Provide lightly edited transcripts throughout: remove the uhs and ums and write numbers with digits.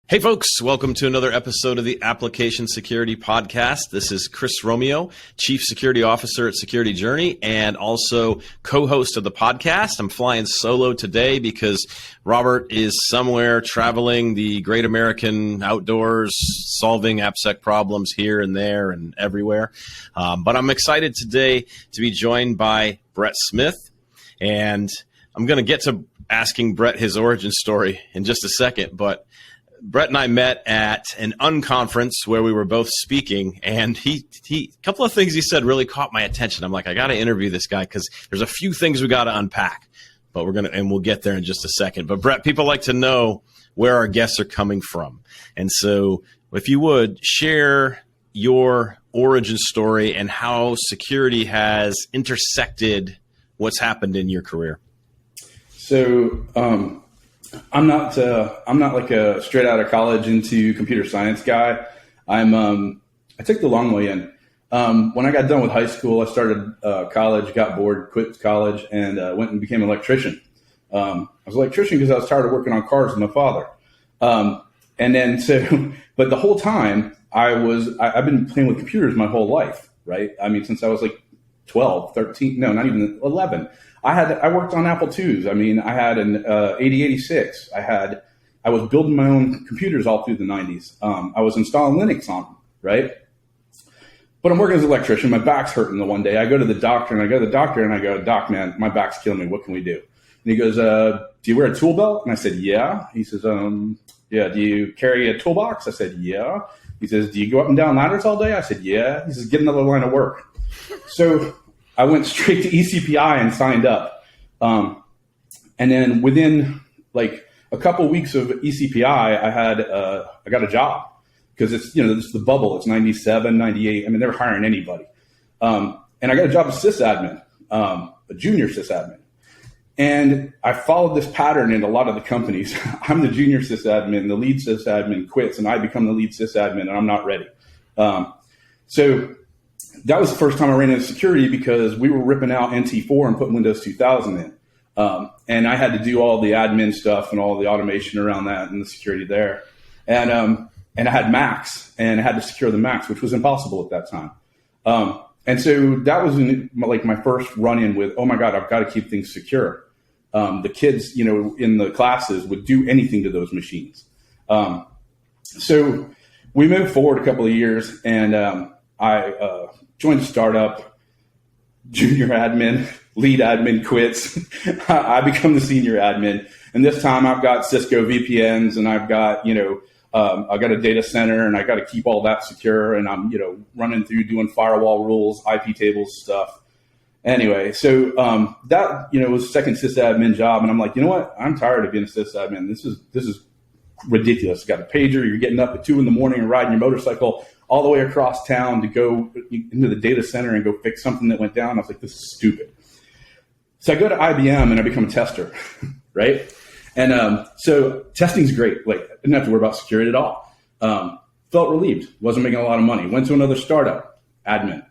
Hey folks, welcome to another episode of the Application Security Podcast. This is Chris Romeo, Chief Security Officer at Security Journey and also co-host of the podcast. I'm flying solo today because Robert is somewhere traveling the great American outdoors, solving AppSec problems here and there and everywhere. But I'm excited today to be joined by Brett Smith, and I'm going to get to asking Brett his origin story in just a second, but Brett and I met at an unconference where we were both speaking, and a couple of things he said really caught my attention. I'm like, I got to interview this guy because there's a few things we got to unpack, but we'll get there in just a second. But Brett, people like to know where our guests are coming from. And so if you would share your origin story and how security has intersected what's happened in your career. So, I'm not like a straight out of college into computer science guy. I took the long way in. When I got done with high school, I started college, got bored, quit college, and went and became an electrician. I was an electrician because I was tired of working on cars with my father. But the whole time I've been playing with computers my whole life, right? I mean, since I was like 12, 13, no, not even 11. I worked on Apple IIs. I mean, I had an 8086. I was building my own computers all through the 90s. I was installing Linux on them, right? But I'm working as an electrician. My back's hurting the one day. I go to the doctor and I go, Doc, man, my back's killing me. What can we do? And he goes, do you wear a tool belt? And I said, yeah. He says, yeah. Do you carry a toolbox? I said, yeah. He says, do you go up and down ladders all day? I said, yeah. He says, get another line of work. So I went straight to eCPI and signed up. And then within like a couple weeks of eCPI, I got a job because it's the bubble. It's 97, 98. I mean, they're hiring anybody. And I got a job as sysadmin, a junior sysadmin. And I followed this pattern in a lot of the companies. I'm the junior sysadmin, the lead sysadmin quits, and I become the lead sysadmin, and I'm not ready. So that was the first time I ran into security because we were ripping out NT4 and putting Windows 2000 in. And I had to do all the admin stuff and all the automation around that and the security there. And I had Macs and I had to secure the Macs, which was impossible at that time. And so that was like my first run-in with, oh my God, I've got to keep things secure. The kids, in the classes would do anything to those machines. So we moved forward a couple of years and I joined a startup, junior admin, lead admin quits. I become the senior admin. And this time I've got Cisco VPNs and I've got, I got a data center and I got to keep all that secure. And I'm, running through doing firewall rules, IP tables stuff. Anyway, so that, was second sysadmin job. And I'm like, you know what? I'm tired of being a sysadmin. This is ridiculous. You got a pager. You're getting up at 2 a.m. and riding your motorcycle all the way across town to go into the data center and go fix something that went down. I was like, this is stupid. So I go to IBM and I become a tester, right? And so testing's great. Like, I didn't have to worry about security at all. Felt relieved. Wasn't making a lot of money. Went to another startup, admin.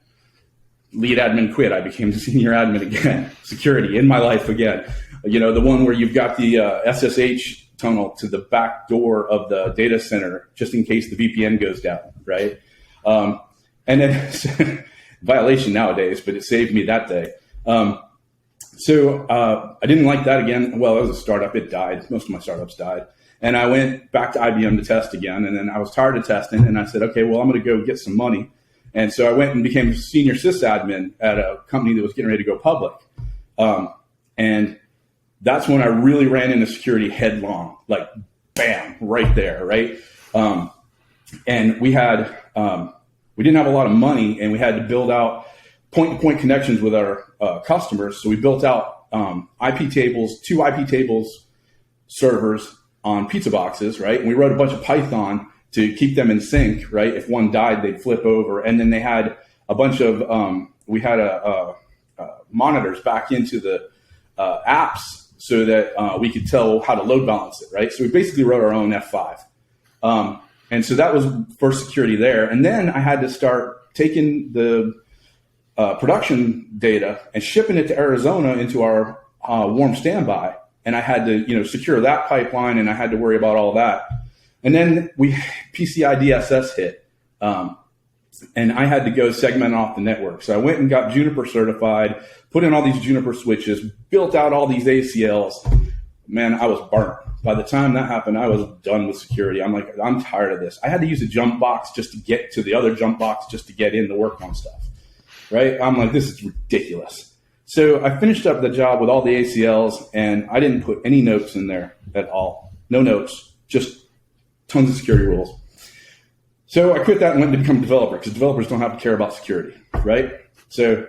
Lead admin quit. I became the senior admin again. Security in my life again. The one where you've got the SSH tunnel to the back door of the data center just in case the VPN goes down, right? And then violation nowadays, but it saved me that day. So I didn't like that again. Well, it was a startup. It died. Most of my startups died. And I went back to IBM to test again. And then I was tired of testing. And I said, okay, well, I'm going to go get some money. And so I went and became senior sysadmin at a company that was getting ready to go public. And that's when I really ran into security headlong, like bam, right there, right? And we didn't have a lot of money, and we had to build out point-to-point connections with our customers. So we built out IP tables, 2 IP tables servers on pizza boxes, right? And we wrote a bunch of Python to keep them in sync, right? If one died, they'd flip over. And then they had a bunch of, we had monitors back into the apps so that we could tell how to load balance it, right? So we basically wrote our own F5. And so that was first security there. And then I had to start taking the production data and shipping it to Arizona into our warm standby. And I had to, secure that pipeline, and I had to worry about all that. And then PCI DSS hit. And I had to go segment off the network. So I went and got Juniper certified, put in all these Juniper switches, built out all these ACLs. Man, I was burnt. By the time that happened, I was done with security. I'm like, I'm tired of this. I had to use a jump box just to get to the other jump box just to get in to work on stuff, right? I'm like, this is ridiculous. So I finished up the job with all the ACLs, and I didn't put any notes in there at all. No notes, just tons of security rules. So I quit that and went to become a developer because developers don't have to care about security, right? So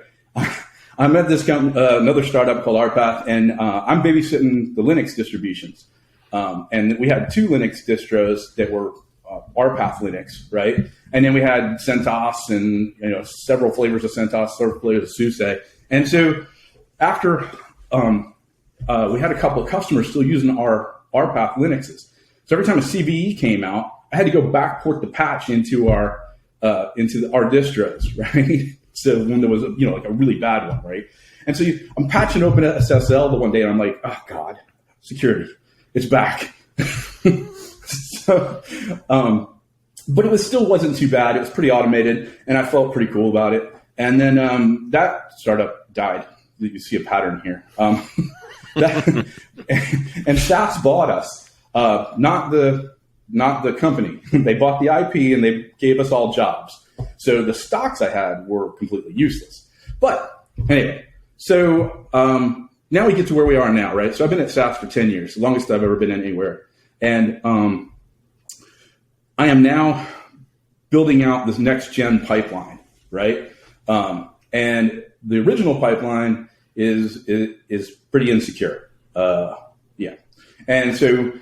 I'm at this another startup called RPath, and I'm babysitting the Linux distributions. And we had 2 Linux distros that were RPath Linux, right? And then we had CentOS and several flavors of CentOS, several flavors of SUSE. And so after we had a couple of customers still using our RPath Linuxes. So every time a CVE came out, I had to go backport the patch into our distros, right? So when there was like a really bad one, right? And so I'm patching open SSL the one day, and I'm like, oh God, security, it's back. So, but it still wasn't too bad. It was pretty automated, and I felt pretty cool about it. And then that startup died. You see a pattern here. And SAS bought us, not the company. They bought the IP and they gave us all jobs. So the stocks I had were completely useless. But anyway, so now we get to where we are now, right? So I've been at SAS for 10 years, the longest I've ever been anywhere. And I am now building out this next gen pipeline, right? And the original pipeline is pretty insecure. Yeah. And so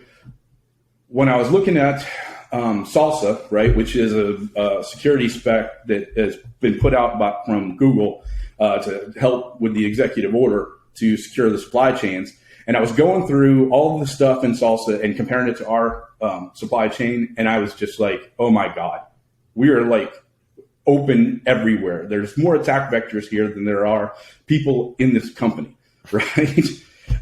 when I was looking at Salsa, right, which is a security spec that has been put out from Google to help with the executive order to secure the supply chains, and I was going through all of the stuff in Salsa and comparing it to our supply chain, and I was just like, oh my God, we are like open everywhere. There's more attack vectors here than there are people in this company, right?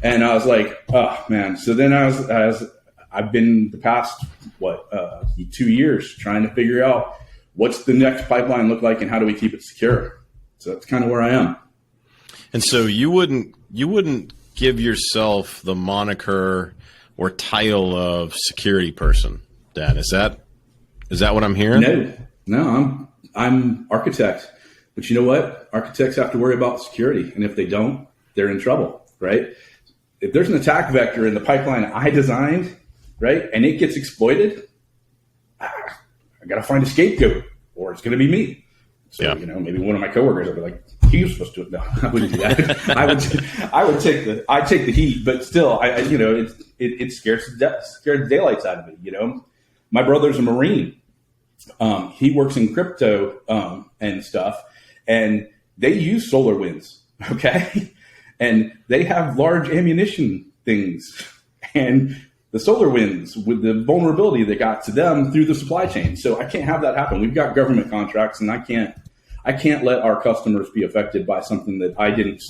And I was like, oh man. So then I've been the past 2 years trying to figure out what's the next pipeline look like and how do we keep it secure. So that's kind of where I am. And so you wouldn't give yourself the moniker or title of security person, Dan? Is that what I'm hearing? No, I'm architect. But you know what? Architects have to worry about security, and if they don't, they're in trouble, right? If there's an attack vector in the pipeline I designed, right, and it gets exploited, I got to find a scapegoat, or it's going to be me. So, yeah. Maybe one of my coworkers will be like, he was supposed to do it. No, I wouldn't do that. I'd take the heat, but still, it scares the daylights out of me. My brother's a Marine. He works in crypto and stuff, and they use solar winds. Okay. And they have large ammunition things, and the solar winds with the vulnerability that got to them through the supply chain. So I can't have that happen. We've got government contracts, and I can't let our customers be affected by something that I didn't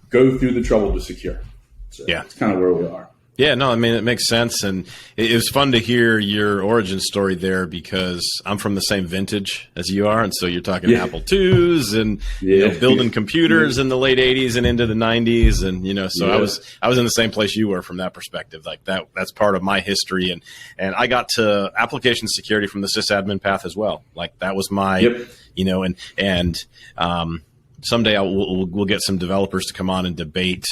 go through the trouble to secure. So yeah, that's kind of where we are. Yeah, no, I mean, it makes sense. And it was fun to hear your origin story there because I'm from the same vintage as you are. And so you're talking Apple IIs and building computers in the late 80s and into the 90s. And, so I was in the same place you were from that perspective. Like that's part of my history. And I got to application security from the sysadmin path as well. Like that was my, someday we'll get some developers to come on and debate.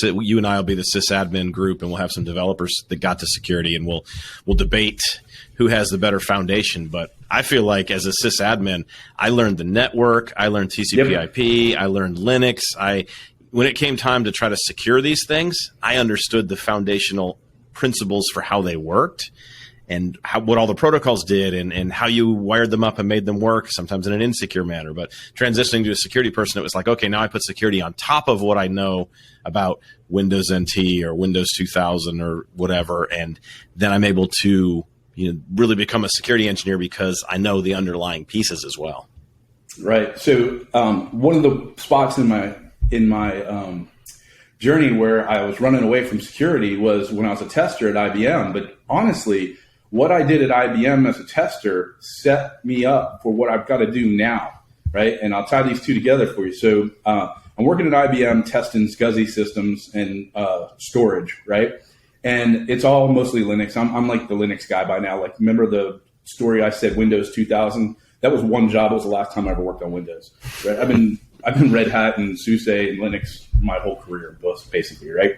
You and I will be the sysadmin group, and we'll have some developers that got to security, and we'll debate who has the better foundation. But I feel like as a sysadmin, I learned the network, I learned TCP/IP, I learned Linux. When it came time to try to secure these things, I understood the foundational principles for how they worked. And what all the protocols did and how you wired them up and made them work, sometimes in an insecure manner. But transitioning to a security person, it was like, okay, now I put security on top of what I know about Windows NT or Windows 2000 or whatever. And then I'm able to really become a security engineer because I know the underlying pieces as well. Right. So one of the spots in my journey where I was running away from security was when I was a tester at IBM. But honestly, what I did at IBM as a tester set me up for what I've got to do now, right? And I'll tie these two together for you. So I'm working at IBM testing SCSI systems and storage, right? And it's all mostly Linux. I'm like the Linux guy by now. Like, remember the story I said Windows 2000? That was one job. It was the last time I ever worked on Windows, right? I've been Red Hat and SUSE and Linux my whole career, basically, right?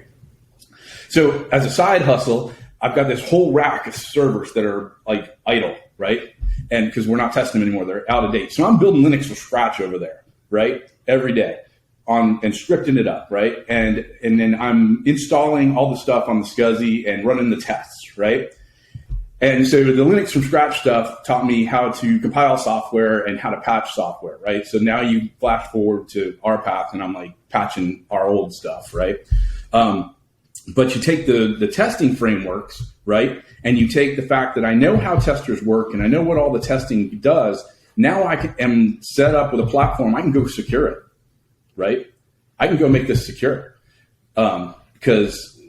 So as a side hustle, I've got this whole rack of servers that are like idle, right? And because we're not testing them anymore, they're out of date. So I'm building Linux from scratch over there, right? Every day and scripting it up, right? And then I'm installing all the stuff on the SCSI and running the tests, right? And so the Linux from scratch stuff taught me how to compile software and how to patch software, right? So now you flash forward to our path and I'm like patching our old stuff, right? But you take the testing frameworks, right? And you take the fact that I know how testers work and I know what all the testing does. Now I am set up with a platform. I can go secure it, right? I can go make this secure because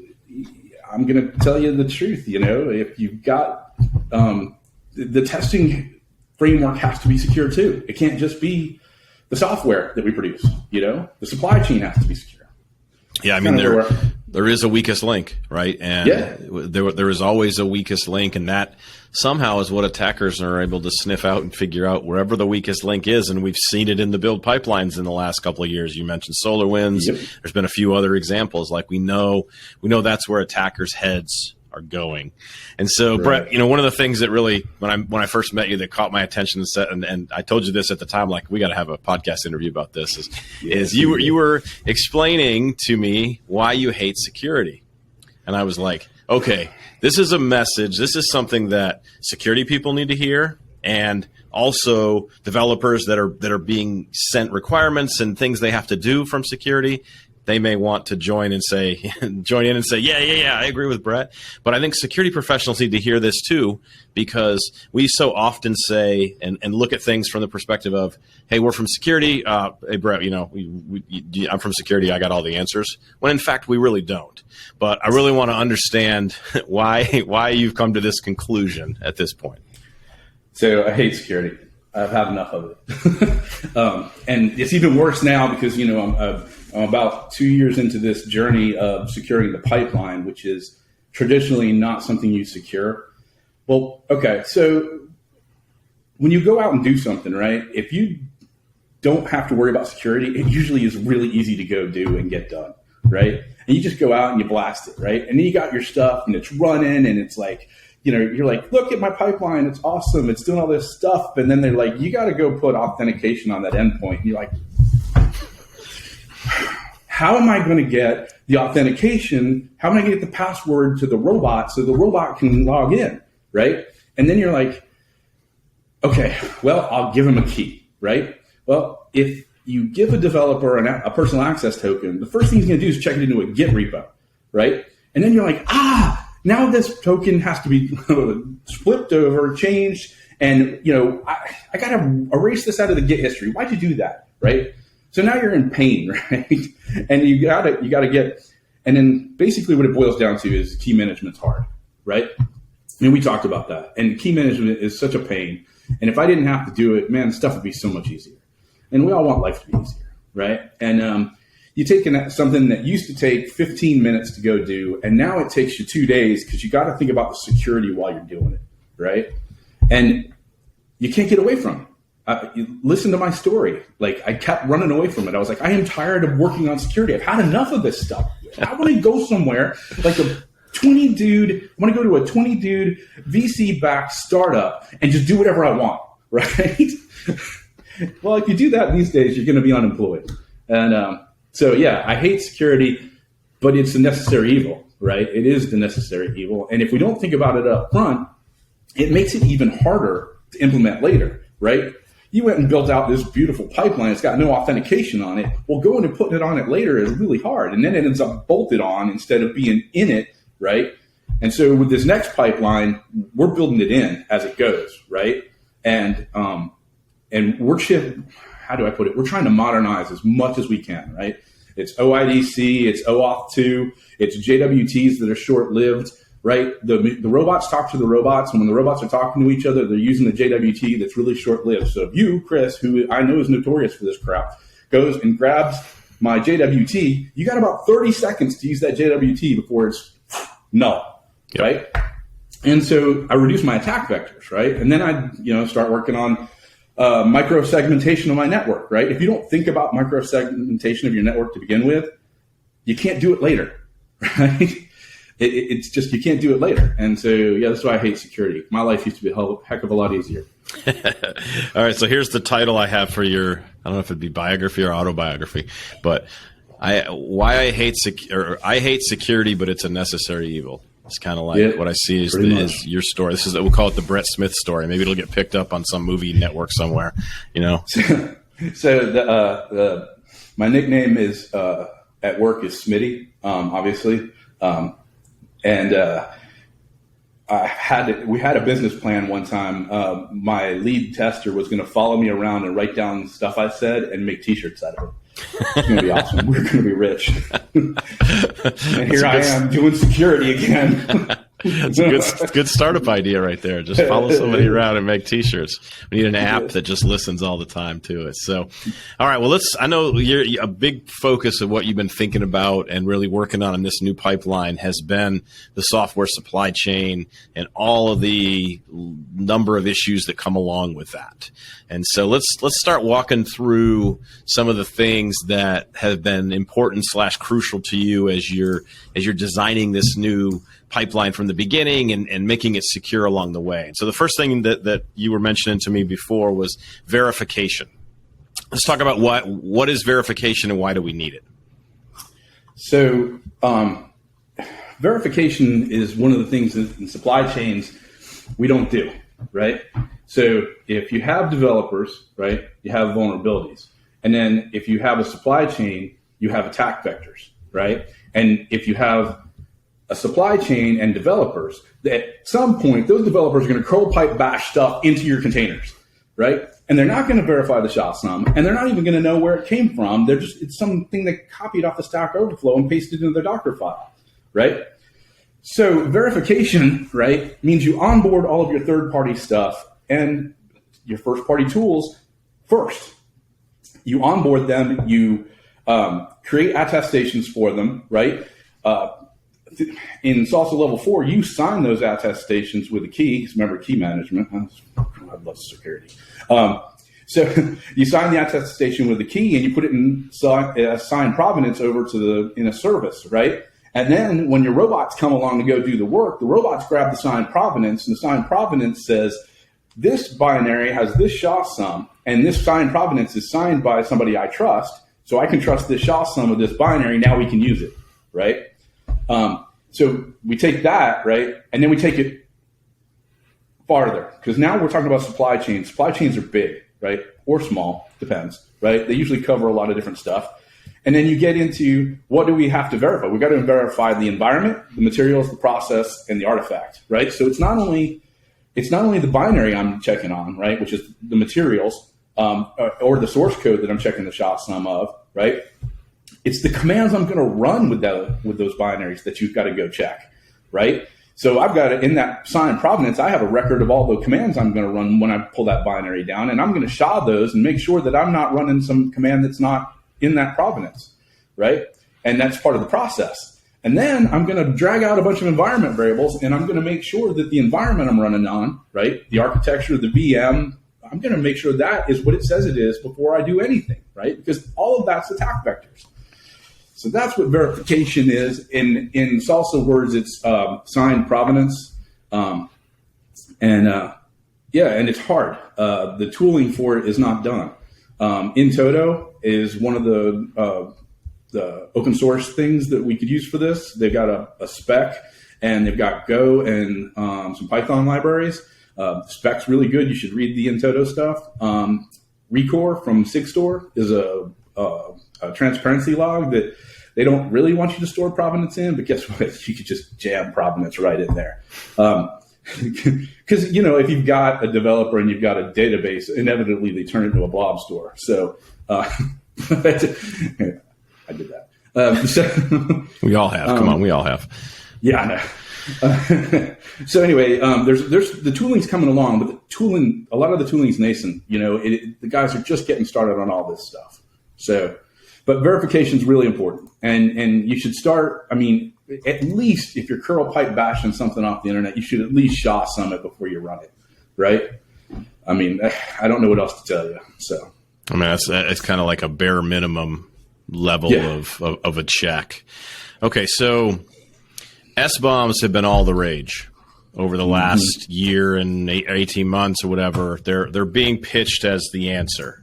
I'm going to tell you the truth. You know, if you've got the testing framework has to be secure too. It can't just be the software that we produce. You know, the supply chain has to be secure. Yeah, I mean, there is a weakest link, right? And there is always a weakest link, and that somehow is what attackers are able to sniff out and figure out wherever the weakest link is. And we've seen it in the build pipelines in the last couple of years. You mentioned SolarWinds. Yep. There's been a few other examples. Like we know that's where attackers' heads are going. And so, right. Brett, you know, one of the things that really, when I first met you, that caught my attention and I told you this at the time, like, we got to have a podcast interview about this, is you were explaining to me why you hate security. And I was like, okay, this is a message. This is something that security people need to hear. And also developers that are being sent requirements and things they have to do from security, they may want to join in and say, yeah, I agree with Brett. But I think security professionals need to hear this too, because we so often say and look at things from the perspective of, hey, we're from security. Hey, Brett, you know, I'm from security. I got all the answers. When in fact, we really don't. But I really want to understand why you've come to this conclusion at this point. So I hate security. I've had enough of it. And it's even worse now because, you know, I'm about 2 years into this journey of securing the pipeline, which is traditionally not something you secure. Well, okay, so when you go out and do something, right, if you don't have to worry about security, it usually is really easy to go do and get done, right? And you just go out and you blast it, right? And then you got your stuff and it's running and it's like, you know, you're like, look at my pipeline. It's awesome. It's doing all this stuff. And then they're like, you got to go put authentication on that endpoint. And you're like, how am I going to get the authentication? How am I going to get the password to the robot so the robot can log in, right? And then you're like, okay, well, I'll give him a key, right? Well, if you give a developer a personal access token, the first thing he's going to do is check it into a Git repo, right? And then you're like, now this token has to be flipped over, changed, and you know I got to erase this out of the Git history. Why'd you do that, right? So now you're in pain, right? And you got to get, and then basically what it boils down to is key management's hard, right? I mean, we talked about that, and key management is such a pain. And if I didn't have to do it, man, stuff would be so much easier. And we all want life to be easier, right? And you take something that used to take 15 minutes to go do, and now it takes you 2 days because you got to think about the security while you're doing it, right? And you can't get away from it. You listen to my story. Like, I kept running away from it. I was like, I am tired of working on security. I've had enough of this stuff. I want to go somewhere like a 20-dude. I want to go to a 20-dude VC-backed startup and just do whatever I want, right? Well, if you do that these days, you're going to be unemployed. And so, yeah, I hate security, but it's a necessary evil, right? It is the necessary evil. And if we don't think about it up front, it makes it even harder to implement later, right? You went and built out this beautiful pipeline. It's got no authentication on it. Well, going and putting it on it later is really hard. And then it ends up bolted on instead of being in it, right? And so with this next pipeline, we're building it in as it goes, right? And we're how do I put it? We're trying to modernize as much as we can, right? It's OIDC, it's OAuth 2, it's JWTs that are short-lived. right? The robots talk to the robots, and when the robots are talking to each other, they're using the JWT that's really short-lived. So if you, Chris, who I know is notorious for this crap, goes and grabs my JWT, you got about 30 seconds to use that JWT before it's null, right? And so I reduce my attack vectors, right? And then I, start working on micro-segmentation of my network, right? If you don't think about micro-segmentation of your network to begin with, you can't do it later, right? It's just, you can't do it later. And so, that's why I hate security. My life used to be a heck of a lot easier. All right. So here's the title I have for your, I don't know if it'd be biography or autobiography, but I hate security, but it's a necessary evil. It's kind of like what I see is your story. This is, we'll call it the Brett Smith story. Maybe it'll get picked up on some movie network somewhere, So my nickname is, at work is Smitty, obviously. We had a business plan one time. My lead tester was going to follow me around and write down stuff I said and make t-shirts out of it. It's going to be awesome. We're going to be rich. And here I am doing security again. It's a good startup idea right there. Just follow somebody around and make t-shirts. We need an app that just listens all the time to it. So, all right. Well, I know you're a big focus of what you've been thinking about and really working on in this new pipeline has been the software supply chain and all of the number of issues that come along with that. And so let's start walking through some of the things that have been important / crucial to you as you're designing this new pipeline from the beginning and making it secure along the way. So the first thing that you were mentioning to me before was verification. Let's talk about what is verification and why do we need it? So verification is one of the things in supply chains we don't do, right? So if you have developers, right, you have vulnerabilities. And then if you have a supply chain, you have attack vectors, right? And if you have a supply chain and developers, at some point, those developers are going to curl pipe bash stuff into your containers, right? And they're not going to verify the SHA-SUM, and they're not even going to know where it came from. It's something they copied off the Stack Overflow and pasted into their Docker file, right? So verification, right, means you onboard all of your third-party stuff and your first-party tools first. You onboard them, you create attestations for them, right? In SALSA level 4, you sign those attestations with a key. Remember key management. I love security. So you sign the attestation with a key and you put it in signed provenance over in a service, right? And then when your robots come along to go do the work, the robots grab the signed provenance, and the signed provenance says, this binary has this SHA-SUM, and this signed provenance is signed by somebody I trust, so I can trust this SHA-SUM of this binary. Now we can use it, right? So we take that, right, and then we take it farther, because now we're talking about supply chains. Supply chains are big, right, or small, depends, right? They usually cover a lot of different stuff. And then you get into, what do we have to verify? We've got to verify the environment, the materials, the process, and the artifact, right? So it's not only the binary I'm checking on, right, which is the materials, or the source code that I'm checking the SHA-SUM of, right? It's the commands I'm going to run with those binaries that you've got to go check, right? So I've got it in that signed provenance. I have a record of all the commands I'm going to run when I pull that binary down, and I'm going to SHA those and make sure that I'm not running some command that's not in that provenance, right? And that's part of the process. And then I'm going to drag out a bunch of environment variables, and I'm going to make sure that the environment I'm running on, right, the architecture, the VM, I'm going to make sure that is what it says it is before I do anything, right? Because all of that's attack vectors. So that's what verification is. In SALSA words, it's signed provenance. And it's hard. The tooling for it is not done. In Toto is one of the open source things that we could use for this. They've got a spec, and they've got Go and some Python libraries. The spec's really good. You should read the in Toto stuff. Recore from SigStore is a transparency log that they don't really want you to store provenance in, but guess what? You could just jam provenance right in there. Because, if you've got a developer and you've got a database, inevitably they turn it into a blob store. So I did that. We all have. Come on, we all have. Yeah, I know. So anyway, there's the tooling's coming along, but a lot of the tooling's nascent. The guys are just getting started on all this stuff. So, but verification is really important, and you should start. I mean, at least if you're curl pipe bashing something off the internet, you should at least SHA some it before you run it, right? I mean, I don't know what else to tell you. So, I mean, it's kind of like a bare minimum level of a check. Okay, so S-bombs have been all the rage over the last year and 18 months or whatever. They're being pitched as the answer.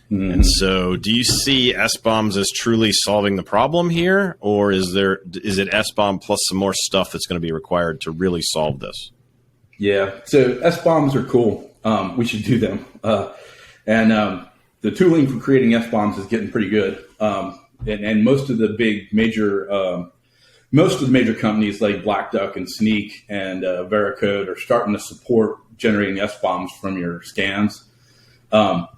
And so do you see S-bombs as truly solving the problem here, or is it S-bomb plus some more stuff that's going to be required to really solve this? Yeah, so S-bombs are cool. We should do them. And the tooling for creating S-bombs is getting pretty good. And most of the major companies like Black Duck and Sneak and Veracode are starting to support generating S-bombs from your scans. But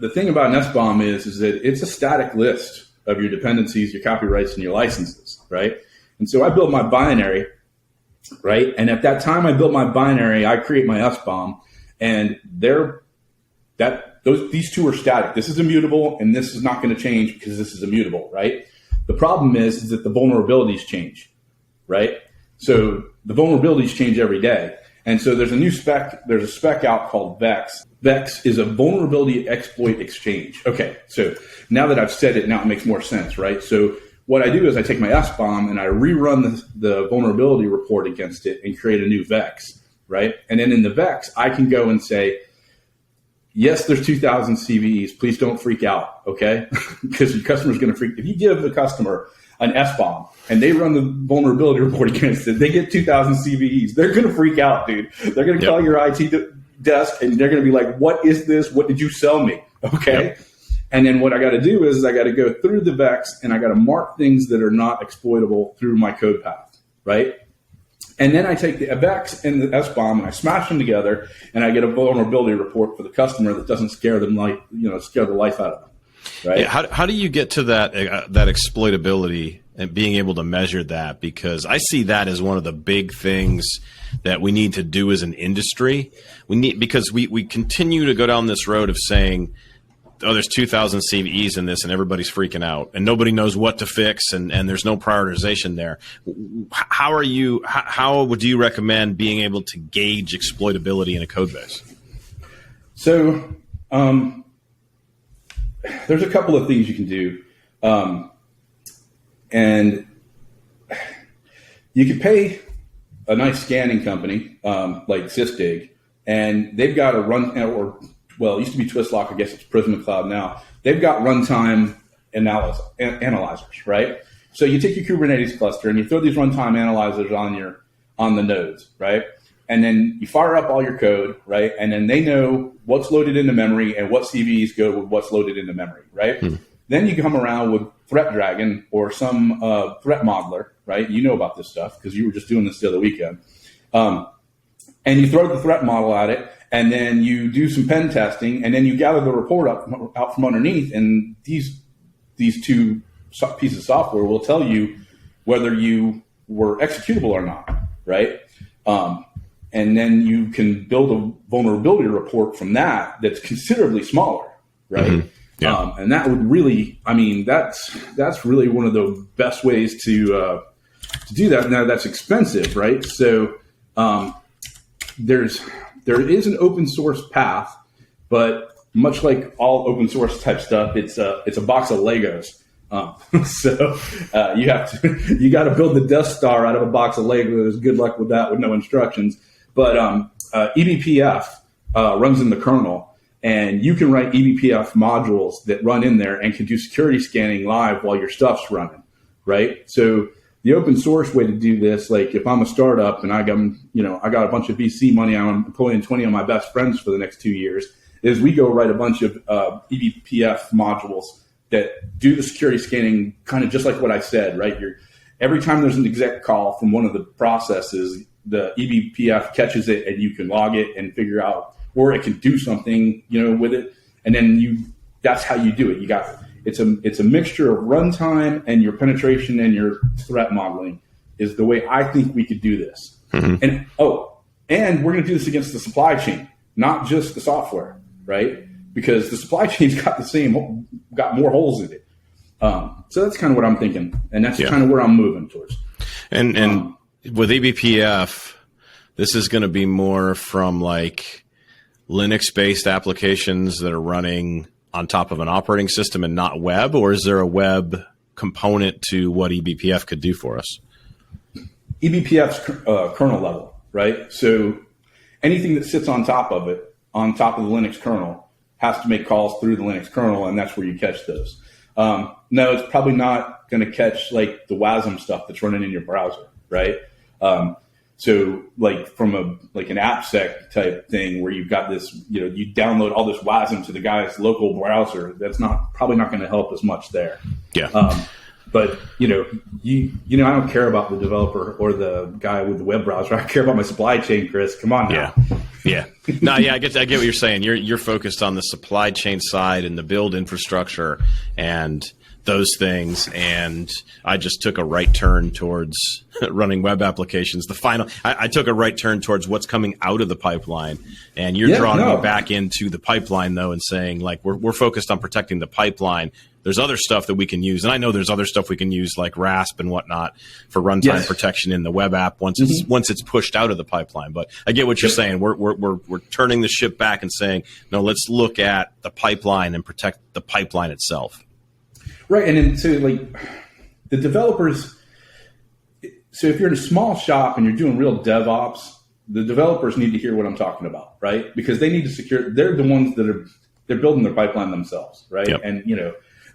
the thing about an S-bomb is that it's a static list of your dependencies, your copyrights, and your licenses, right? And so I build my binary, right? And at that time I built my binary, I create my S-bomb, and these two are static. This is immutable, and this is not going to change because this is immutable, right? The problem is that the vulnerabilities change, right? So the vulnerabilities change every day. And so there's a spec out called VEX. VEX is a vulnerability exploit exchange. Okay, so now that I've said it, now it makes more sense, right? So what I do is I take my S-bomb and I rerun the vulnerability report against it and create a new VEX, right? And then in the VEX, I can go and say, yes, there's 2,000 CVEs. Please don't freak out, okay? Because your customer's going to freak. If you give the customer an S-bomb and they run the vulnerability report against it, they get 2,000 CVEs. They're going to freak out, dude. They're going to call your IT desk and they're going to be like, what is this? What did you sell me? Okay. Yep. And then what I got to do is I got to go through the VEX and I got to mark things that are not exploitable through my code path, right? And then I take the VEX and the S-bomb and I smash them together and I get a vulnerability report for the customer that doesn't scare them scare the life out of them. Right. Yeah, how do you get to that exploitability and being able to measure that? Because I see that as one of the big things that we need to do as an industry. Because we continue to go down this road of saying, oh, there's 2,000 CVEs in this and everybody's freaking out and nobody knows what to fix and there's no prioritization there. How would you recommend being able to gauge exploitability in a code base? So, there's a couple of things you can do. And you could pay a nice scanning company like Sysdig, and they've got a it used to be Twistlock, I guess it's Prisma Cloud now. They've got runtime analyzers, right? So you take your Kubernetes cluster and you throw these runtime analyzers on the nodes, right? And then you fire up all your code, right? And then they know what's loaded into memory and what CVEs go with what's loaded into memory, right? Then you come around with Threat Dragon or some threat modeler, right? You know about this stuff because you were just doing this the other weekend. And you throw the threat model at it, and then you do some pen testing, and then you gather the report out from underneath, and these two pieces of software will tell you whether you were executable or not, right? And then you can build a vulnerability report from that's considerably smaller, right? Mm-hmm. Yeah. And that would really, that's really one of the best ways to do that. Now that's expensive, right? So there is an open source path, but much like all open source type stuff, it's a box of Legos. So you got to build the Death Star out of a box of Legos. Good luck with that with no instructions. But eBPF runs in the kernel, and you can write eBPF modules that run in there and can do security scanning live while your stuff's running, right? So the open source way to do this, like if I'm a startup and I got a bunch of VC money, I'm employing 20 of my best friends for the next 2 years, is we go write a bunch of eBPF modules that do the security scanning kind of just like what I said, right? Every time there's an exec call from one of the processes, the eBPF catches it and you can log it and figure out, or it can do something, with it. And then that's how you do it. It's a mixture of runtime and your penetration and your threat modeling is the way I think we could do this. And and we're going to do this against the supply chain, not just the software, right? Because the supply chain's got more holes in it. So that's kind of what I'm thinking, and that's kind of where I'm moving towards. And with eBPF, this is going to be more from like Linux-based applications that are running on top of an operating system and not web, or is there a web component to what eBPF could do for us? eBPF's kernel level, right? So anything that sits on top of it, on top of the Linux kernel, has to make calls through the Linux kernel, and that's where you catch those. No, it's probably not going to catch like the WASM stuff that's running in your browser, right? So like from an AppSec type thing where you've got this, you download all this WASM to the guy's local browser, that's probably not going to help as much there. Yeah. But I don't care about the developer or the guy with the web browser. I care about my supply chain, Chris. Come on now. Yeah. No, yeah, I get what you're saying. You're focused on the supply chain side and the build infrastructure and those things. And I just took a right turn towards running web applications. I took a right turn towards what's coming out of the pipeline. And you're drawing me back into the pipeline though, and saying like, we're focused on protecting the pipeline. There's other stuff that we can use. And I know there's other stuff we can use like RASP and whatnot for runtime protection in the web app once it's pushed out of the pipeline. But I get what you're saying. We're turning the ship back and saying, no, let's look at the pipeline and protect the pipeline itself. Right. And then so like the developers, so if you're in a small shop and you're doing real DevOps, the developers need to hear what I'm talking about, right? Because they need to secure, they're the ones that they're building their pipeline themselves, right? Yep. And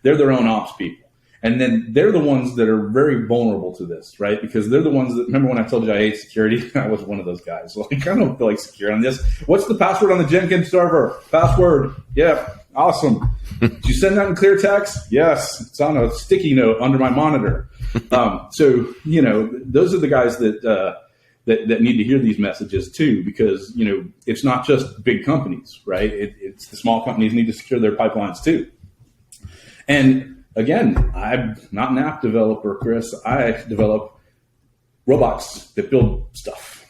they're their own ops people. And then they're the ones that are very vulnerable to this, right? Because they're the ones that, remember when I told you I hate security? I was one of those guys. Like, I don't feel like secure on this. What's the password on the Jenkins server? Password. Yeah. Awesome. Did you send that in clear text? Yes. It's on a sticky note under my monitor. So, those are the guys that need to hear these messages too, because, it's not just big companies, right? It's the small companies need to secure their pipelines too. And again, I'm not an app developer, Chris. I develop robots that build stuff.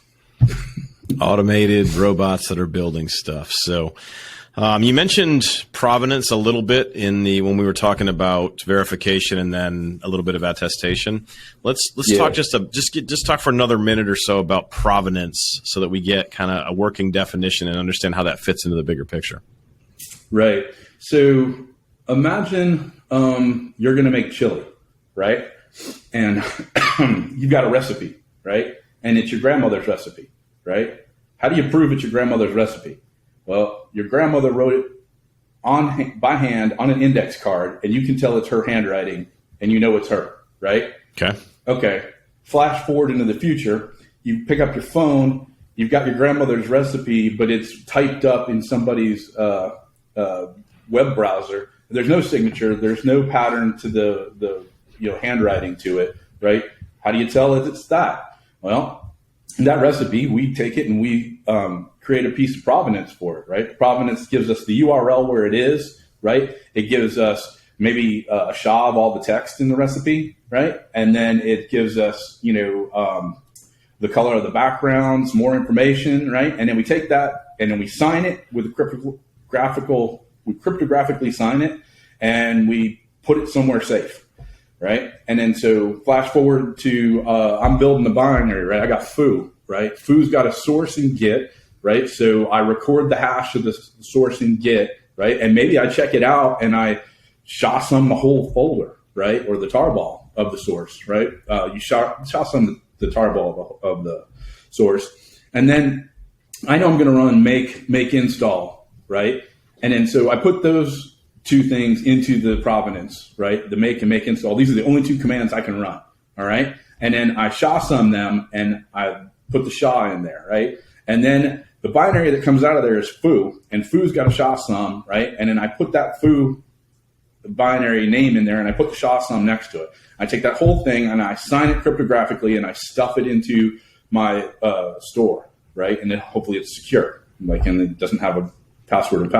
Automated robots that are building stuff. So you mentioned provenance a little bit when we were talking about verification and then a little bit of attestation. Let's talk just talk for another minute or so about provenance so that we get kind of a working definition and understand how that fits into the bigger picture. Right. So imagine you're going to make chili, right? And you've got a recipe, right? And it's your grandmother's recipe, right? How do you prove it's your grandmother's recipe? Well, your grandmother wrote it by hand on an index card, and you can tell it's her handwriting, and you know it's her, right? Okay. Flash forward into the future. You pick up your phone. You've got your grandmother's recipe, but it's typed up in somebody's web browser. There's no signature. There's no pattern to the handwriting to it, right? How do you tell that it's that? Well, that recipe, we take it and we create a piece of provenance for it, right? Provenance gives us the URL where it is, right? It gives us maybe a SHA of all the text in the recipe, right? And then it gives us, the color of the background, some more information, right? And then we take that and then we sign it with a cryptographically sign it, and we put it somewhere safe, right? And then so flash forward to I'm building a binary, right? I got foo, right? Foo's got a source in Git, right? So I record the hash of the source in Git, right? And maybe I check it out and I SHA-SUM the whole folder, right? Or the tarball of the source, right? You SHA-SUM the tarball of the source, and then I know I'm going to run make install, right? And then so I put those two things into the provenance, right? The make and make install. These are the only two commands I can run, all right? And then I SHA-SUM them and I put the SHA in there, right? And then the binary that comes out of there is foo, and foo's got a SHA-SUM, right? And then I put that foo binary name in there and I put the SHA-SUM next to it. I take that whole thing and I sign it cryptographically and I stuff it into my store, right? And then hopefully it's secure, and it doesn't have a password,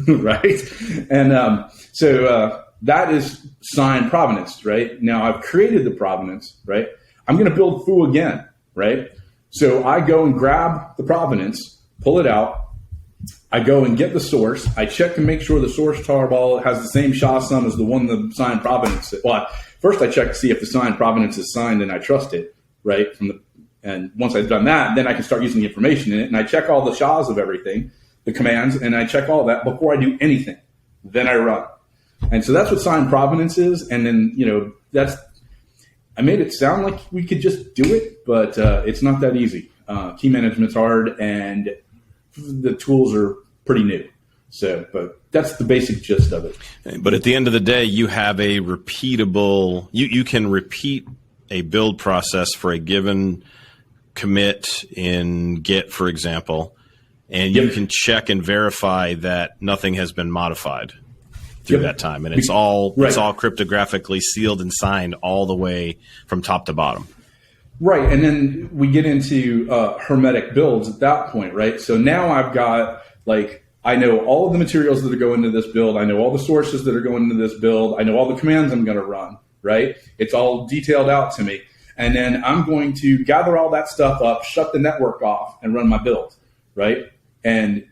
right? And so that is signed provenance, right? Now I've created the provenance, right? I'm going to build foo again, right? So I go and grab the provenance, pull it out. I go and get the source. I check to make sure the source tarball has the same SHA sum as the one the signed provenance. Well, first I check to see if the signed provenance is signed and I trust it, right? And once I've done that, then I can start using the information in it. And I check all the SHAs of everything, the commands, and I check all that before I do anything. Then I run. And so that's what signed provenance is. And then, I made it sound like we could just do it, but it's not that easy. Key management's hard, and the tools are pretty new. So, but that's the basic gist of it. But at the end of the day, you have a repeatable, you can repeat a build process for a given commit in Git, for example, and you can check and verify that nothing has been modified through that time. And it's all cryptographically sealed and signed all the way from top to bottom. Right. And then we get into hermetic builds at that point, right? So now I've got, I know all of the materials that are going into this build. I know all the sources that are going into this build. I know all the commands I'm going to run, right? It's all detailed out to me. And then I'm going to gather all that stuff up, shut the network off, and run my build, right? And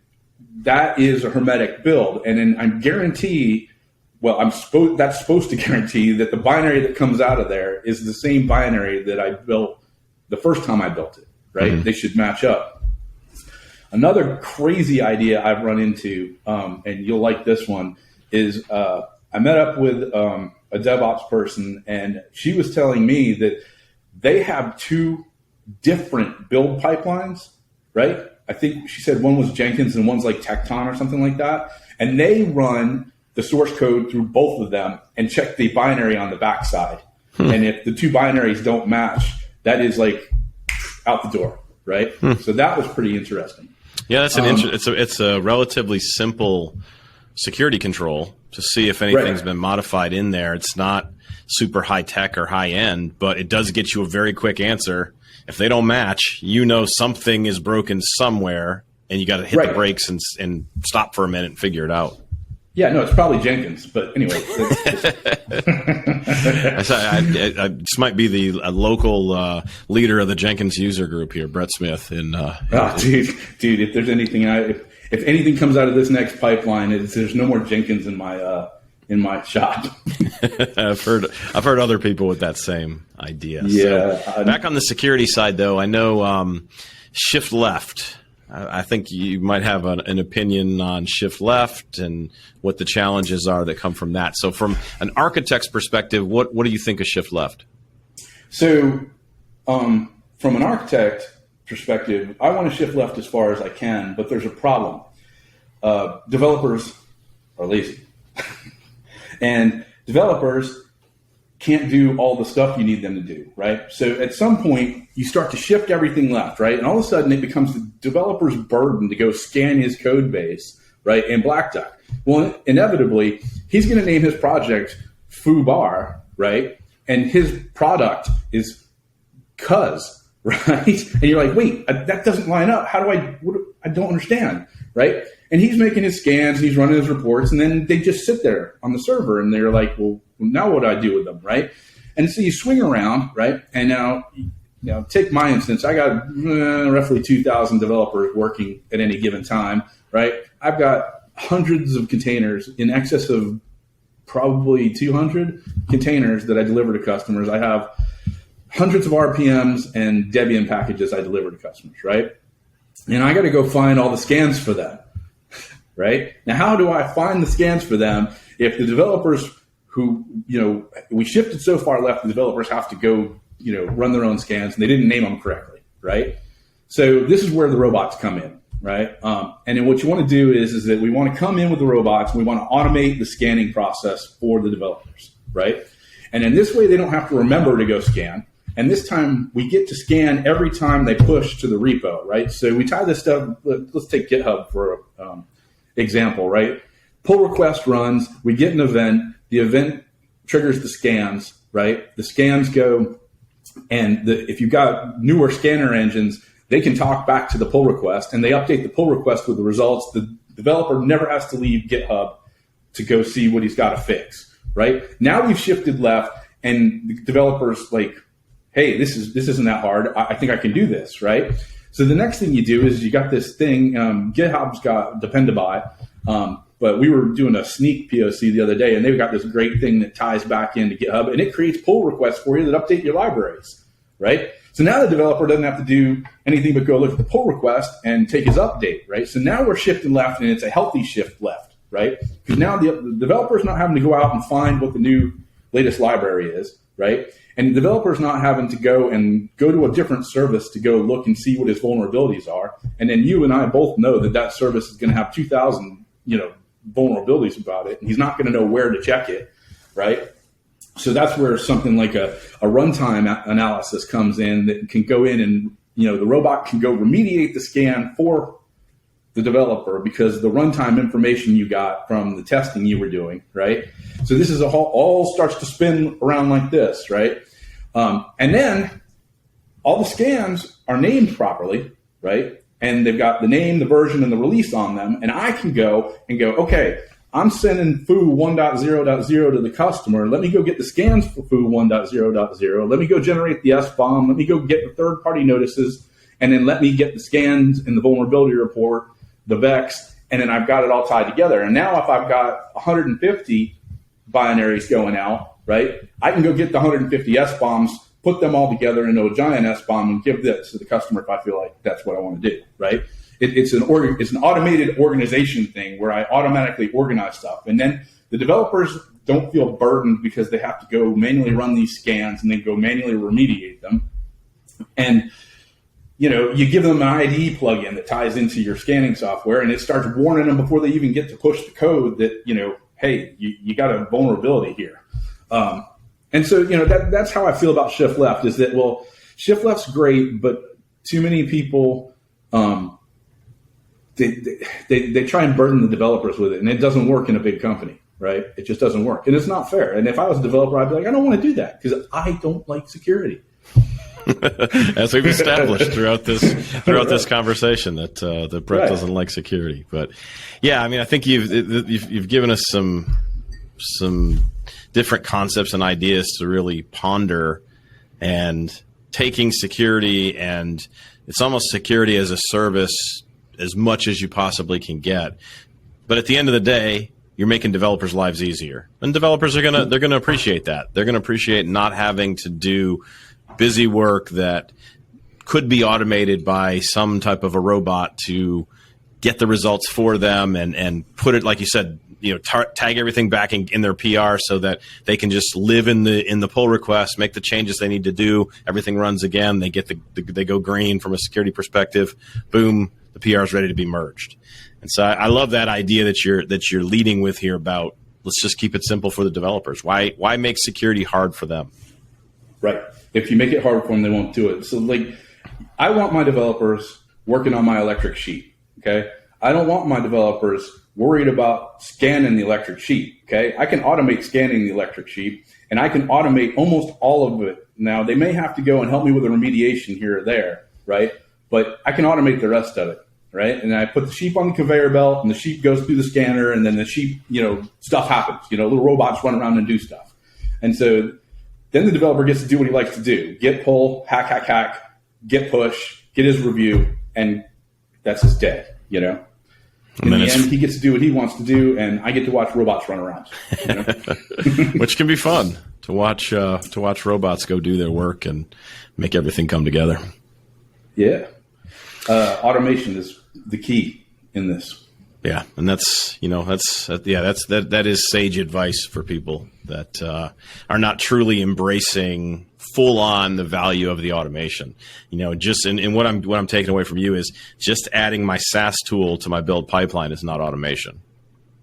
that is a hermetic build. And then I'm guarantee, that's supposed to guarantee that the binary that comes out of there is the same binary that I built the first time I built it, right? Mm-hmm. They should match up. Another crazy idea I've run into, and you'll like this one, is I met up with a DevOps person, and she was telling me that they have two different build pipelines, right? I think she said one was Jenkins and one's like Tecton or something like that. And they run the source code through both of them and check the binary on the backside. And if the two binaries don't match, that is out the door, right? So that was pretty interesting. Yeah, that's it's a relatively simple security control to see if anything's been modified in there. It's not super high tech or high end, but it does get you a very quick answer. If they don't match, something is broken somewhere, and you got to hit the brakes and stop for a minute and figure it out. Yeah, no, it's probably Jenkins, but anyway. This might be the local leader of the Jenkins user group here, Brett Smith. Dude, if there's anything, if anything comes out of this next pipeline, there's no more Jenkins in my shop. I've heard other people with that same idea. Yeah. So, back on the security side, though, I know shift left. I think you might have an opinion on shift left and what the challenges are that come from that. So from an architect's perspective, what do you think of shift left? So from an architect perspective, I want to shift left as far as I can, but there's a problem. Developers are lazy. And developers can't do all the stuff you need them to do, right? So at some point, you start to shift everything left, right? And all of a sudden, it becomes the developer's burden to go scan his code base, right, in Black Duck. Well, inevitably, he's going to name his project foobar, right? And his product is cuz, right? And you're like, wait, that doesn't line up. How do I don't understand, right? And he's making his scans, and he's running his reports, and then they just sit there on the server, and they're like, well, now what do I do with them, right? And so you swing around, right? And now, take my instance. I got roughly 2,000 developers working at any given time, right? I've got hundreds of containers, in excess of probably 200 containers that I deliver to customers. I have hundreds of RPMs and Debian packages I deliver to customers, right? And I got to go find all the scans for them, right? Now, how do I find the scans for them if the developers who, we shifted so far left, the developers have to go, run their own scans, and they didn't name them correctly, right? So this is where the robots come in, right? And then what you want to do is that we want to come in with the robots, and we want to automate the scanning process for the developers, right? And in this way, they don't have to remember to go scan. And this time, we get to scan every time they push to the repo, right? So we tie this stuff. Let's take GitHub for example, right? Pull request runs. We get an event. The event triggers the scans, right? The scans go, and if you've got newer scanner engines, they can talk back to the pull request, and they update the pull request with the results. The developer never has to leave GitHub to go see what he's got to fix, right? Now we've shifted left, and the developers like, hey, this isn't that hard. I think I can do this, right? So the next thing you do is you got this thing, GitHub's got Dependably, but we were doing a sneak POC the other day, and they've got this great thing that ties back into GitHub, and it creates pull requests for you that update your libraries, right? So now the developer doesn't have to do anything but go look at the pull request and take his update, right? So now we're shifting left, and it's a healthy shift left, right? Because now the developer's not having to go out and find what the new latest library is, right? And the developer's not having to go to a different service to go look and see what his vulnerabilities are. And then you and I both know that service is going to have 2,000, vulnerabilities about it, and he's not going to know where to check it, right? So that's where something like a runtime analysis comes in that can go in and, the robot can go remediate the scan for the developer because the runtime information you got from the testing you were doing, right? So this is all starts to spin around like this, right? And then all the scans are named properly, right? And they've got the name, the version, and the release on them. And I can go, okay, I'm sending foo 1.0.0 to the customer. Let me go get the scans for foo 1.0.0. Let me go generate the SBOM. Let me go get the third-party notices. And then let me get the scans and the vulnerability report, the VEX, and then I've got it all tied together. And now if I've got 150 binaries going out, right, I can go get the 150 SBOMs, put them all together into a giant SBOM and give this to the customer if I feel like that's what I want to do, right? It's an automated organization thing where I automatically organize stuff. And then the developers don't feel burdened because they have to go manually run these scans and then go manually remediate them. And you give them an IDE plugin that ties into your scanning software, and it starts warning them before they even get to push the code that, hey, you got a vulnerability here. And so, that's how I feel about shift left is that, well, shift left's great, but too many people, they try and burden the developers with it, and it doesn't work in a big company, right? It just doesn't work. And it's not fair. And if I was a developer, I'd be like, I don't want to do that because I don't like security. As we've established throughout this conversation that Brett doesn't like security, but yeah, I mean, I think you've given us some different concepts and ideas to really ponder, and taking security, and it's almost security as a service as much as you possibly can get. But at the end of the day, you're making developers' lives easier, and developers they're gonna appreciate that. They're gonna appreciate not having to do busy work that could be automated by some type of a robot to get the results for them and put it, like you said, tag everything back in their PR so that they can just live in the pull request, make the changes they need to do. Everything runs again. They get they go green from a security perspective. Boom, the PR is ready to be merged. And so I love that idea that you're leading with here about let's just keep it simple for the developers. Why make security hard for them? Right. If you make it hard for them, they won't do it. So, I want my developers working on my electric sheet, okay? I don't want my developers worried about scanning the electric sheet, okay? I can automate scanning the electric sheet, and I can automate almost all of it. Now, they may have to go and help me with a remediation here or there, right? But I can automate the rest of it, right? And I put the sheep on the conveyor belt, and the sheep goes through the scanner, and then the sheep, stuff happens. Little robots run around and do stuff. And so then the developer gets to do what he likes to do. Git pull, hack, git push, get his review, and that's his day, In the end, he gets to do what he wants to do, and I get to watch robots run around. Which can be fun to watch robots go do their work and make everything come together. Yeah. Automation is the key in this. Yeah, and that is sage advice for people that are not truly embracing full on the value of the automation. Just and what I'm taking away from you is just adding my SaaS tool to my build pipeline is not automation.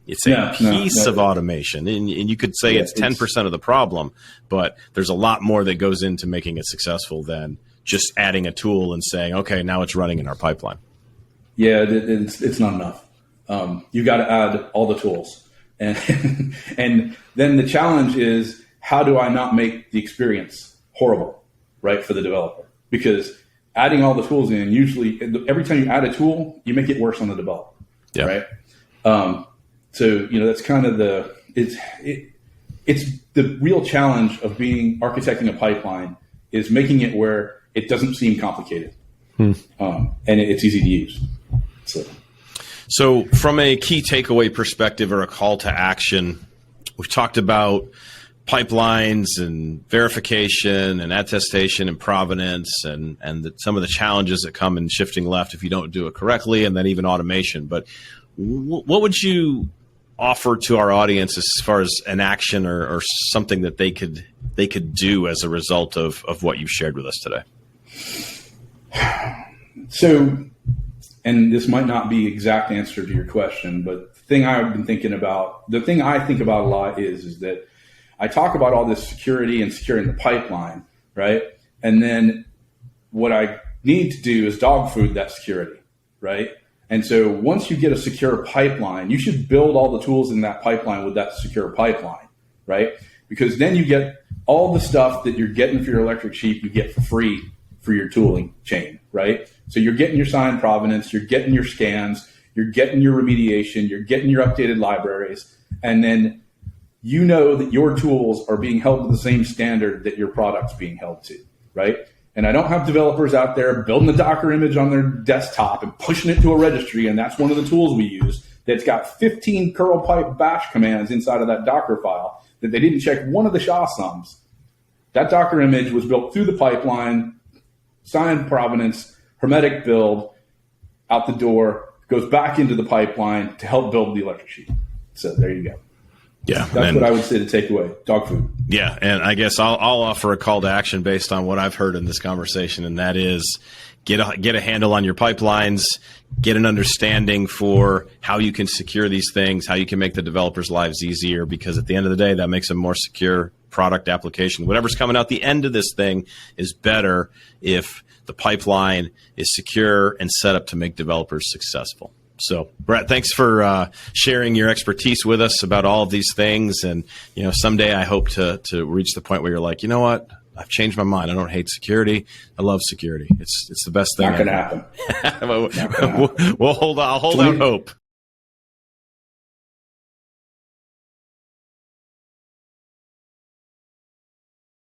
It's a piece of automation, and you could say it's 10% of the problem, but there's a lot more that goes into making it successful than just adding a tool and saying, okay, now it's running in our pipeline. Yeah, it's not enough. You got to add all the tools. And then the challenge is, how do I not make the experience horrible, right, for the developer? Because adding all the tools in, usually every time you add a tool, you make it worse on the it it's the real challenge of architecting a pipeline is making it where it doesn't seem complicated, and it's easy to use. So from a key takeaway perspective or a call to action, we've talked about pipelines and verification and attestation and provenance and some of the challenges that come in shifting left if you don't do it correctly, and then even automation. But what would you offer to our audience as far as an action or something that they could do as a result of what you've shared with us today? So, and this might not be exact answer to your question, but the thing I think about a lot is that I talk about all this security and securing the pipeline, right? And then what I need to do is dog food that security, right? And so once you get a secure pipeline, you should build all the tools in that pipeline with that secure pipeline, right? Because then you get all the stuff that you're getting for your electric sheep, you get for free for your tooling chain, right? So you're getting your signed provenance, you're getting your scans, you're getting your remediation, you're getting your updated libraries, and then you know that your tools are being held to the same standard that your product's being held to, right? And I don't have developers out there building a Docker image on their desktop and pushing it to a registry, and that's one of the tools we use, that's got 15 curl pipe bash commands inside of that Docker file that they didn't check one of the SHA sums. That Docker image was built through the pipeline, signed provenance, hermetic build, out the door, goes back into the pipeline to help build the electric sheet. So there you go. Yeah, that's what I would say to take away. Dog food. Yeah, and I guess I'll offer a call to action based on what I've heard in this conversation, and that is get a handle on your pipelines, get an understanding for how you can secure these things, how you can make the developers' lives easier, because at the end of the day, that makes a more secure product application. Whatever's coming out the end of this thing is better if the pipeline is secure and set up to make developers successful. So, Brett, thanks for sharing your expertise with us about all of these things. And, someday I hope to reach the point where you're like, you know what? I've changed my mind. I don't hate security. I love security. It's the best thing. Not going to happen. I'll hold out hope.